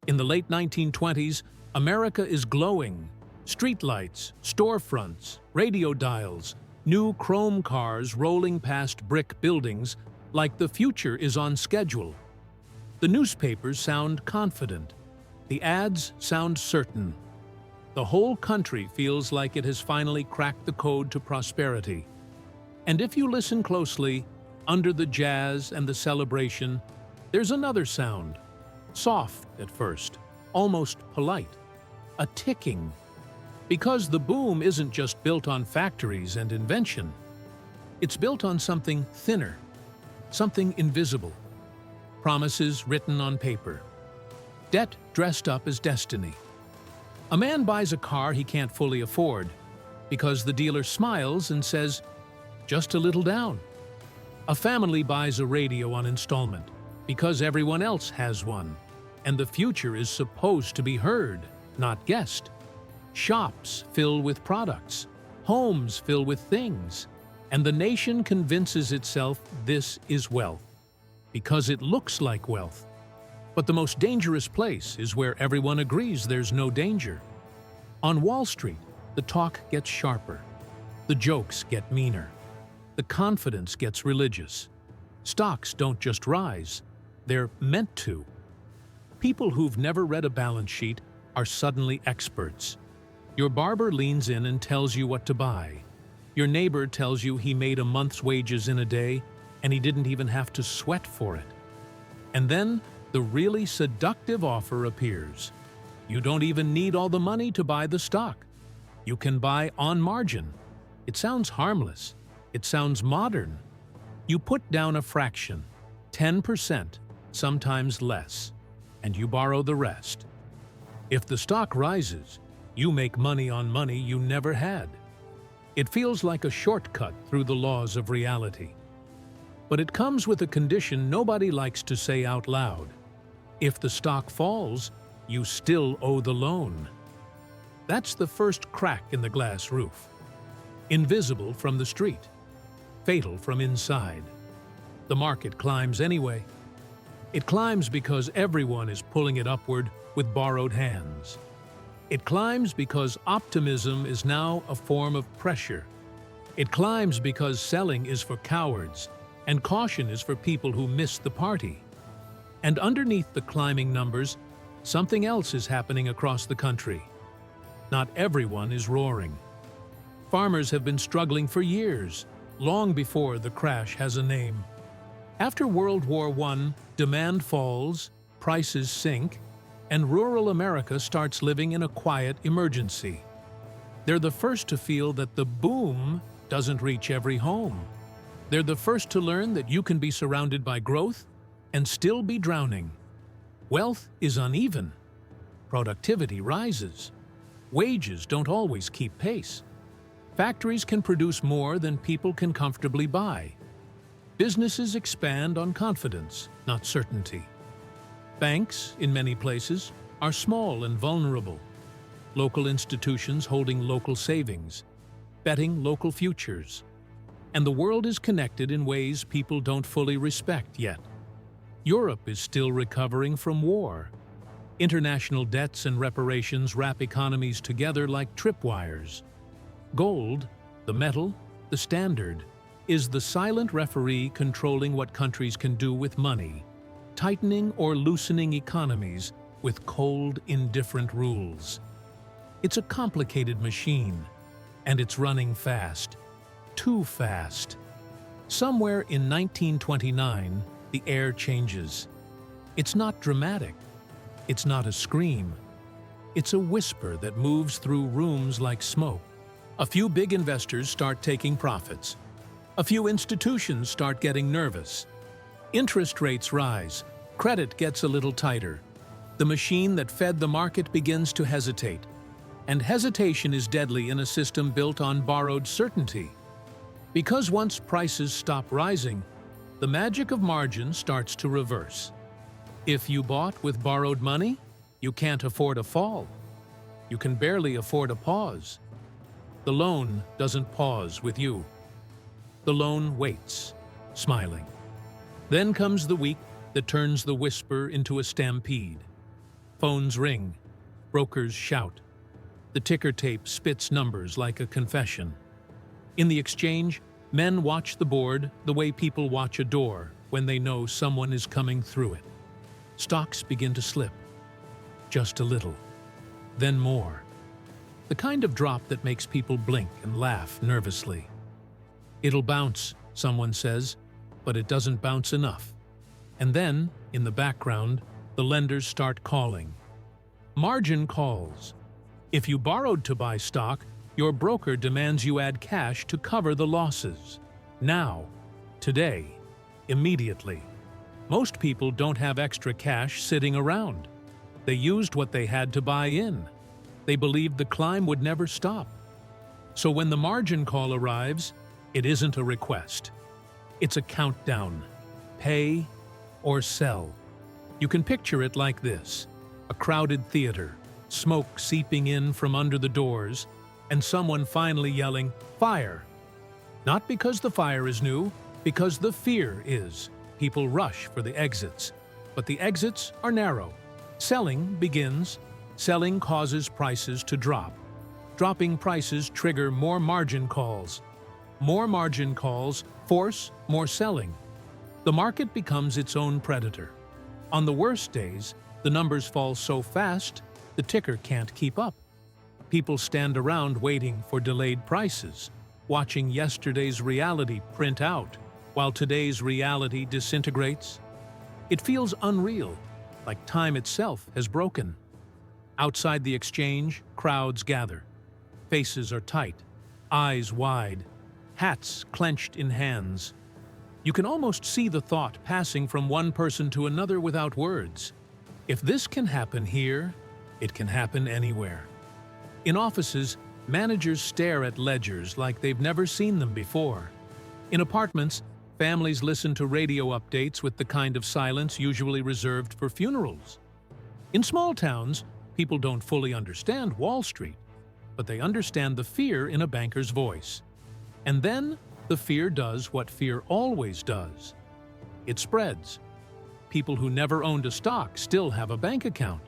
In the late 1920s, America is glowing. Streetlights, storefronts, radio dials, new chrome cars rolling past brick buildings like the future is on schedule. The newspapers sound confident. The ads sound certain. The whole country feels like it has finally cracked the code to prosperity. And if you listen closely, under the jazz and the celebration, there's another sound. Soft at first, almost polite. A ticking. Because the boom isn't just built on factories and invention. It's built on something thinner, something invisible. Promises written on paper. Debt dressed up as destiny. A man buys a car he can't fully afford because the dealer smiles and says, "Just a little down." A family buys a radio on installment because everyone else has one, and the future is supposed to be heard, not guessed. Shops fill with products, homes fill with things, and the nation convinces itself this is wealth, because it looks like wealth. But the most dangerous place is where everyone agrees there's no danger. On Wall Street, the talk gets sharper. The jokes get meaner. The confidence gets religious. Stocks don't just rise, they're meant to. People who've never read a balance sheet are suddenly experts. Your barber leans in and tells you what to buy. Your neighbor tells you he made a month's wages in a day and he didn't even have to sweat for it. And then the really seductive offer appears. You don't even need all the money to buy the stock. You can buy on margin. It sounds harmless. It sounds modern. You put down a fraction, 10%, sometimes less, and you borrow the rest. If the stock rises, you make money on money you never had. It feels like a shortcut through the laws of reality. But it comes with a condition nobody likes to say out loud. If the stock falls, you still owe the loan. That's the first crack in the glass roof. Invisible from the street. Fatal from inside. The market climbs anyway. It climbs because everyone is pulling it upward with borrowed hands. It climbs because optimism is now a form of pressure. It climbs because selling is for cowards, and caution is for people who miss the party. And underneath the climbing numbers, something else is happening across the country. Not everyone is roaring. Farmers have been struggling for years, long before the crash has a name. After World War I, demand falls, prices sink, and rural America starts living in a quiet emergency. They're the first to feel that the boom doesn't reach every home. They're the first to learn that you can be surrounded by growth and still be drowning. Wealth is uneven. Productivity rises. Wages don't always keep pace. Factories can produce more than people can comfortably buy. Businesses expand on confidence, not certainty. Banks, in many places, are small and vulnerable. Local institutions holding local savings, betting local futures. And the world is connected in ways people don't fully respect yet. Europe is still recovering from war. International debts and reparations wrap economies together like tripwires. Gold, the metal, the standard, is the silent referee controlling what countries can do with money, tightening or loosening economies with cold, indifferent rules. It's a complicated machine, and it's running fast. Too fast. Somewhere in 1929, the air changes. It's not dramatic. It's not a scream. It's a whisper that moves through rooms like smoke. A few big investors start taking profits. A few institutions start getting nervous. Interest rates rise. Credit gets a little tighter. The machine that fed the market begins to hesitate. And hesitation is deadly in a system built on borrowed certainty. Because once prices stop rising, the magic of margin starts to reverse. If you bought with borrowed money, you can't afford a fall. You can barely afford a pause. The loan doesn't pause with you. The loan waits, smiling. Then comes the week that turns the whisper into a stampede. Phones ring. Brokers shout. The ticker tape spits numbers like a confession. In the exchange, men watch the board the way people watch a door when they know someone is coming through it. Stocks begin to slip. Just a little. Then more. The kind of drop that makes people blink and laugh nervously. It'll bounce, someone says, but it doesn't bounce enough. And then, in the background, the lenders start calling. Margin calls. If you borrowed to buy stock, your broker demands you add cash to cover the losses. Now, today, immediately. Most people don't have extra cash sitting around. They used what they had to buy in. They believed the climb would never stop. So when the margin call arrives, it isn't a request. It's a countdown. Pay or sell. You can picture it like this: a crowded theater, smoke seeping in from under the doors, and someone finally yelling, "Fire!" Not because the fire is new, because the fear is. People rush for the exits, but the exits are narrow. Selling begins. Selling causes prices to drop. Dropping prices trigger more margin calls. More margin calls force more selling. The market becomes its own predator. On the worst days, the numbers fall so fast, the ticker can't keep up. People stand around waiting for delayed prices, watching yesterday's reality print out while today's reality disintegrates. It feels unreal, like time itself has broken. Outside the exchange, crowds gather. Faces are tight, eyes wide, hats clenched in hands. You can almost see the thought passing from one person to another without words. If this can happen here, it can happen anywhere. In offices, managers stare at ledgers like they've never seen them before. In apartments, families listen to radio updates with the kind of silence usually reserved for funerals. In small towns, people don't fully understand Wall Street, but they understand the fear in a banker's voice. And then, the fear does what fear always does. It spreads. People who never owned a stock still have a bank account.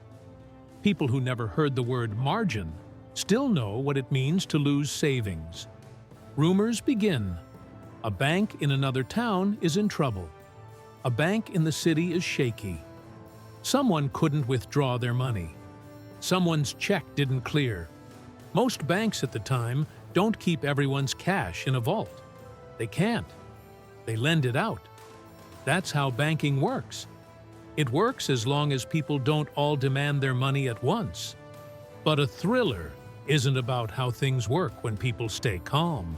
People who never heard the word margin still know what it means to lose savings. Rumors begin. A bank in another town is in trouble. A bank in the city is shaky. Someone couldn't withdraw their money. Someone's check didn't clear. Most banks at the time don't keep everyone's cash in a vault. They can't. They lend it out. That's how banking works. It works as long as people don't all demand their money at once. But a thriller isn't about how things work when people stay calm.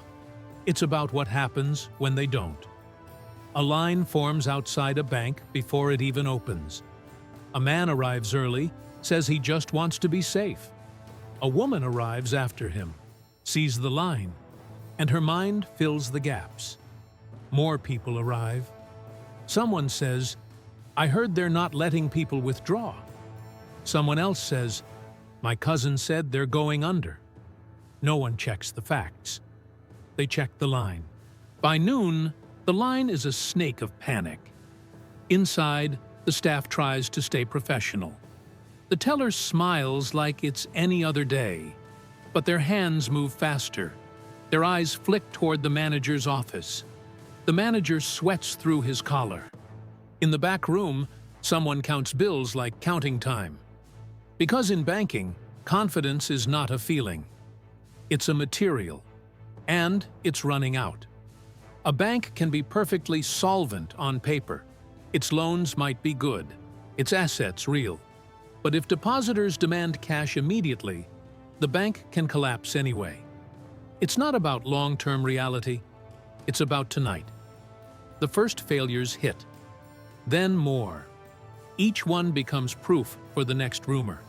It's about what happens when they don't. A line forms outside a bank before it even opens. A man arrives early, says he just wants to be safe. A woman arrives after him, sees the line, and her mind fills the gaps. More people arrive. Someone says, "I heard they're not letting people withdraw." Someone else says, "My cousin said they're going under." No one checks the facts. They check the line. By noon, the line is a snake of panic. Inside, the staff tries to stay professional. The teller smiles like it's any other day, but their hands move faster. Their eyes flick toward the manager's office. The manager sweats through his collar. In the back room, someone counts bills like counting time. Because in banking, confidence is not a feeling. It's a material. And it's running out. A bank can be perfectly solvent on paper. Its loans might be good, its assets real. But if depositors demand cash immediately, the bank can collapse anyway. It's not about long-term reality. It's about tonight. The first failures hit. Then more. Each one becomes proof for the next rumor.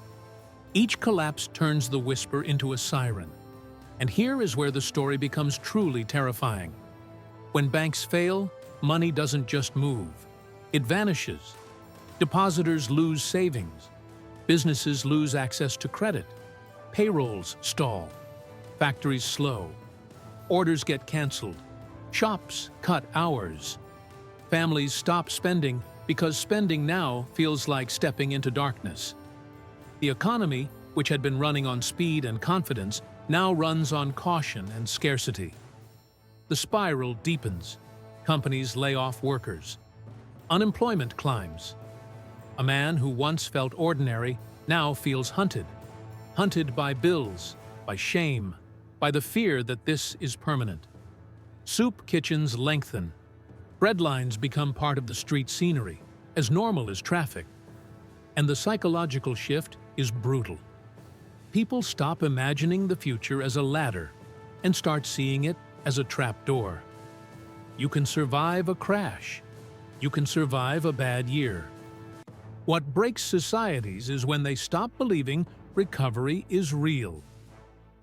Each collapse turns the whisper into a siren. And here is where the story becomes truly terrifying. When banks fail, money doesn't just move. It vanishes. Depositors lose savings. Businesses lose access to credit. Payrolls stall. Factories slow. Orders get canceled. Shops cut hours. Families stop spending because spending now feels like stepping into darkness. The economy, which had been running on speed and confidence, now runs on caution and scarcity. The spiral deepens. Companies lay off workers. Unemployment climbs. A man who once felt ordinary now feels hunted. Hunted by bills, by shame, by the fear that this is permanent. Soup kitchens lengthen. Bread lines become part of the street scenery, as normal as traffic. And the psychological shift is brutal. People stop imagining the future as a ladder and start seeing it as a trapdoor. You can survive a crash. You can survive a bad year. What breaks societies is when they stop believing recovery is real.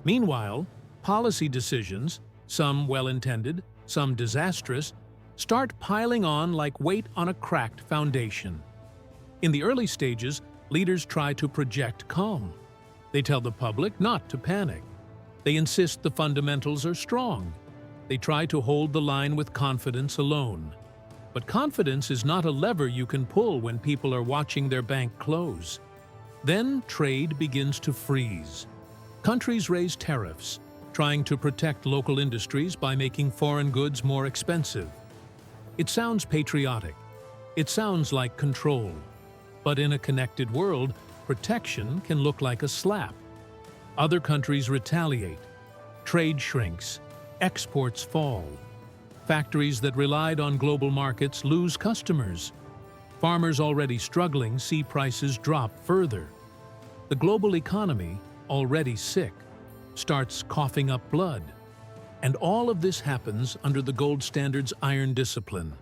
Meanwhile, policy decisions, some well-intended, some disastrous, start piling on like weight on a cracked foundation. In the early stages, leaders try to project calm. They tell the public not to panic. They insist the fundamentals are strong. They try to hold the line with confidence alone. But confidence is not a lever you can pull when people are watching their bank close. Then trade begins to freeze. Countries raise tariffs, trying to protect local industries by making foreign goods more expensive. It sounds patriotic. It sounds like control. But in a connected world, protection can look like a slap. Other countries retaliate. Trade shrinks. Exports fall. Factories that relied on global markets lose customers. Farmers already struggling see prices drop further. The global economy, already sick, starts coughing up blood. And all of this happens under the gold standard's iron discipline.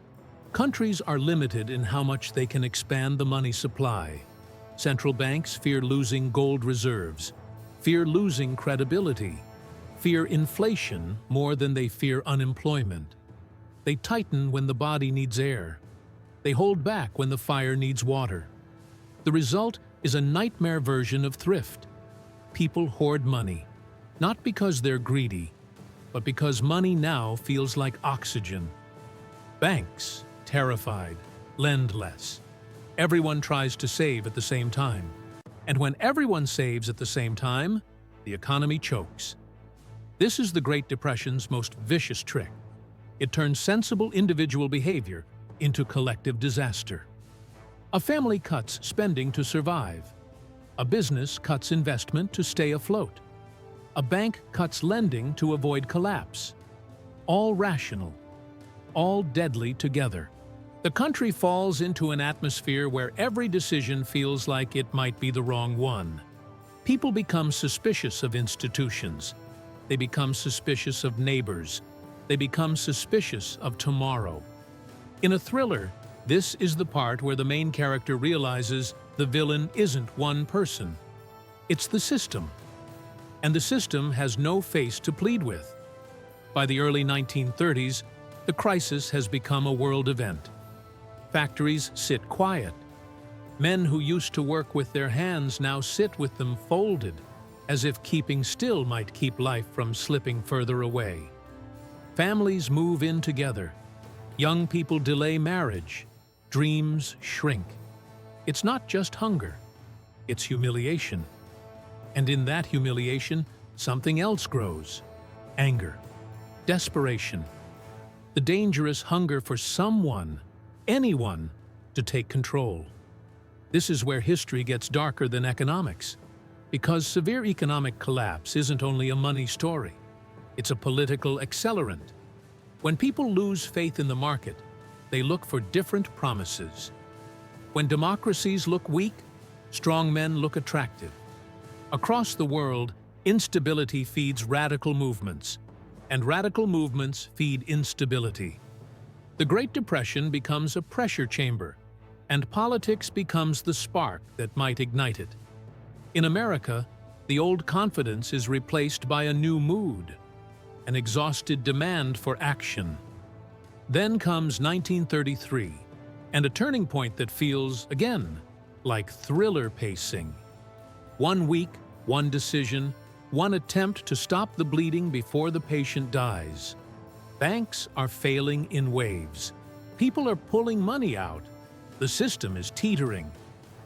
Countries are limited in how much they can expand the money supply. Central banks fear losing gold reserves, fear losing credibility, fear inflation more than they fear unemployment. They tighten when the body needs air. They hold back when the fire needs water. The result is a nightmare version of thrift. People hoard money, not because they're greedy, but because money now feels like oxygen. Banks, terrified, lend less. Everyone tries to save at the same time. And when everyone saves at the same time, the economy chokes. This is the Great Depression's most vicious trick. It turns sensible individual behavior into collective disaster. A family cuts spending to survive. A business cuts investment to stay afloat. A bank cuts lending to avoid collapse. All rational, all deadly together. The country falls into an atmosphere where every decision feels like it might be the wrong one. People become suspicious of institutions. They become suspicious of neighbors. They become suspicious of tomorrow. In a thriller, this is the part where the main character realizes the villain isn't one person. It's the system. And the system has no face to plead with. By the early 1930s, the crisis has become a world event. Factories sit quiet. Men who used to work with their hands now sit with them folded, as if keeping still might keep life from slipping further away. Families move in together. Young people delay marriage. Dreams shrink. It's not just hunger. It's humiliation. And in that humiliation, something else grows. Anger. Desperation. The dangerous hunger for someone, anyone, to take control. This is where history gets darker than economics. Because severe economic collapse isn't only a money story. It's a political accelerant. When people lose faith in the market, they look for different promises. When democracies look weak, strong men look attractive. Across the world, instability feeds radical movements, and radical movements feed instability. The Great Depression becomes a pressure chamber, and politics becomes the spark that might ignite it. In America, the old confidence is replaced by a new mood, an exhausted demand for action. Then comes 1933, and a turning point that feels, again, like thriller pacing. 1 week, one decision, one attempt to stop the bleeding before the patient dies. Banks are failing in waves. People are pulling money out. The system is teetering.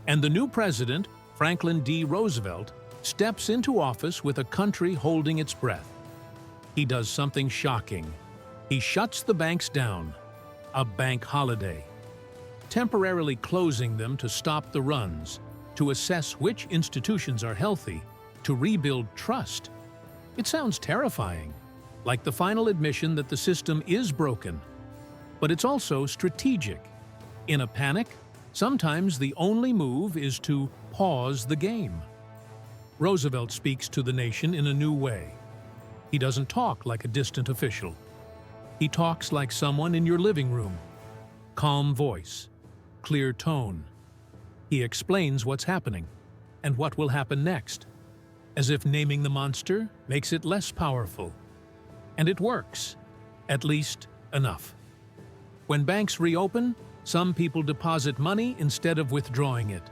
And the new president, Franklin D. Roosevelt steps into office with a country holding its breath. He does something shocking. He shuts the banks down, a bank holiday, temporarily closing them to stop the runs, to assess which institutions are healthy, to rebuild trust. It sounds terrifying, like the final admission that the system is broken. But it's also strategic. In a panic, sometimes the only move is to pause the game. Roosevelt speaks to the nation in a new way. He doesn't talk like a distant official. He talks like someone in your living room. Calm voice, clear tone. He explains what's happening and what will happen next, as if naming the monster makes it less powerful. And it works, at least enough. When banks reopen, some people deposit money instead of withdrawing it.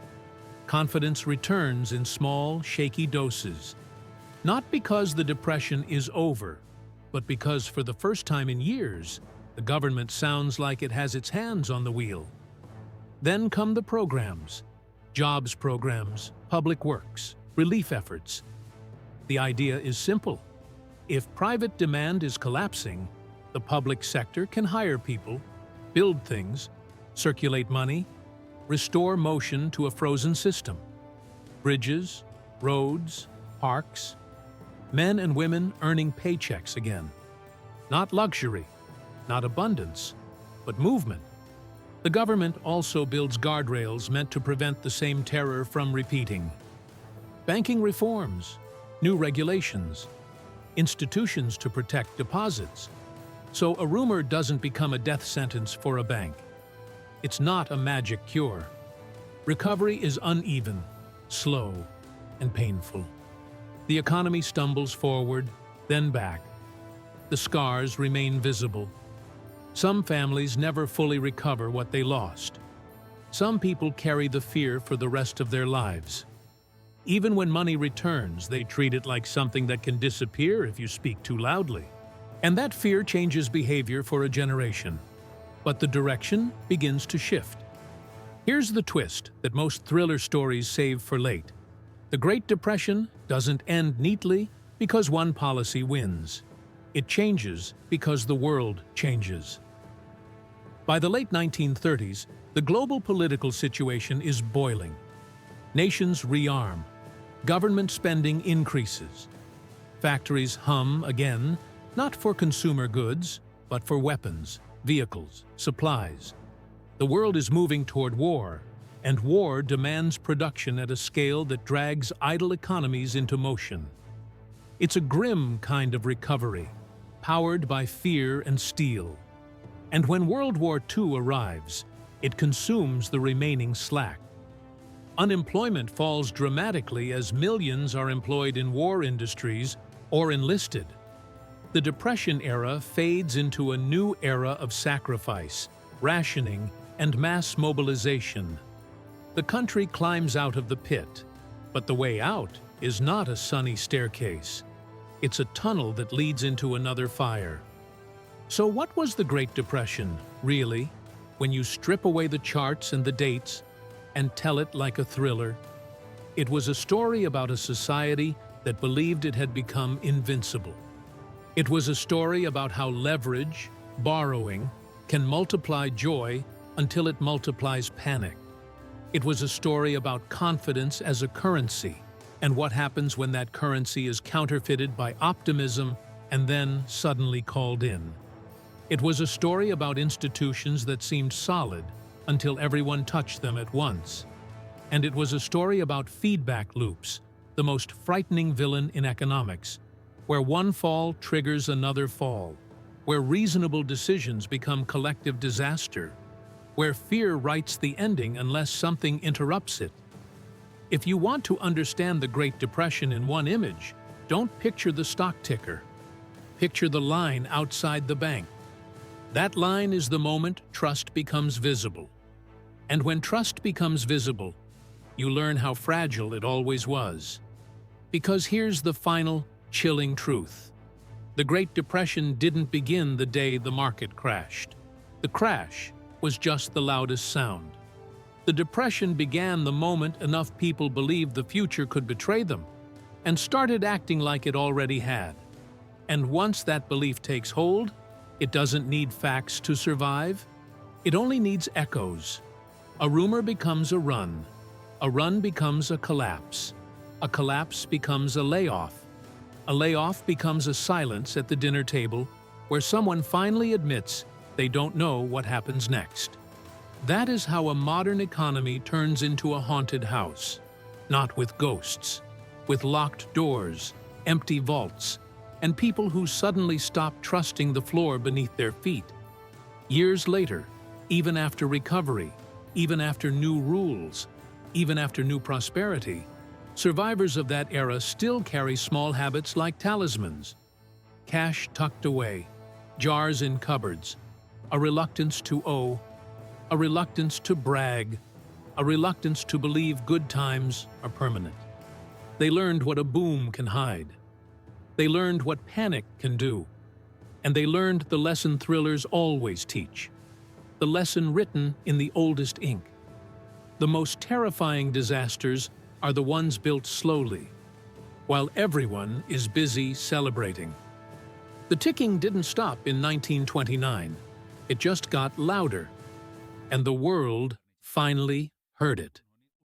Confidence returns in small, shaky doses. Not because the depression is over, but because for the first time in years, the government sounds like it has its hands on the wheel. Then come the programs, jobs programs, public works, relief efforts. The idea is simple. If private demand is collapsing, the public sector can hire people, build things, circulate money, restore motion to a frozen system. Bridges, roads, parks, men and women earning paychecks again. Not luxury, not abundance, but movement. The government also builds guardrails meant to prevent the same terror from repeating. Banking reforms, new regulations, institutions to protect deposits. So a rumor doesn't become a death sentence for a bank. It's not a magic cure. Recovery is uneven, slow, and painful. The economy stumbles forward, then back. The scars remain visible. Some families never fully recover what they lost. Some people carry the fear for the rest of their lives. Even when money returns, they treat it like something that can disappear if you speak too loudly. And that fear changes behavior for a generation. But the direction begins to shift. Here's the twist that most thriller stories save for late. The Great Depression doesn't end neatly because one policy wins. It changes because the world changes. By the late 1930s, the global political situation is boiling. Nations rearm. Government spending increases. Factories hum again, not for consumer goods, but for weapons, vehicles, supplies. The world is moving toward war, and war demands production at a scale that drags idle economies into motion. It's a grim kind of recovery, powered by fear and steel. And when World War II arrives, it consumes the remaining slack. Unemployment falls dramatically as millions are employed in war industries or enlisted. The Depression era fades into a new era of sacrifice, rationing, and mass mobilization. The country climbs out of the pit, but the way out is not a sunny staircase. It's a tunnel that leads into another fire. So what was the Great Depression, really, when you strip away the charts and the dates and tell it like a thriller? It was a story about a society that believed it had become invincible. It was a story about how leverage, borrowing, can multiply joy until it multiplies panic. It was a story about confidence as a currency and what happens when that currency is counterfeited by optimism and then suddenly called in. It was a story about institutions that seemed solid until everyone touched them at once. And it was a story about feedback loops, the most frightening villain in economics, where one fall triggers another fall, where reasonable decisions become collective disaster, where fear writes the ending unless something interrupts it. If you want to understand the Great Depression in one image, don't picture the stock ticker. Picture the line outside the bank. That line is the moment trust becomes visible. And when trust becomes visible, you learn how fragile it always was. Because here's the final, chilling truth. The Great Depression didn't begin the day the market crashed. The crash was just the loudest sound. The Depression began the moment enough people believed the future could betray them and started acting like it already had. And once that belief takes hold, it doesn't need facts to survive. It only needs echoes. A rumor becomes a run becomes a collapse becomes a layoff becomes a silence at the dinner table where someone finally admits they don't know what happens next. That is how a modern economy turns into a haunted house, not with ghosts, with locked doors, empty vaults, and people who suddenly stop trusting the floor beneath their feet. Years later, even after recovery, even after new rules, even after new prosperity, survivors of that era still carry small habits like talismans. Cash tucked away, jars in cupboards, a reluctance to owe, a reluctance to brag, a reluctance to believe good times are permanent. They learned what a boom can hide. They learned what panic can do. And they learned the lesson thrillers always teach, the lesson written in the oldest ink. The most terrifying disasters are the ones built slowly, while everyone is busy celebrating. The ticking didn't stop in 1929. It just got louder, and the world finally heard it.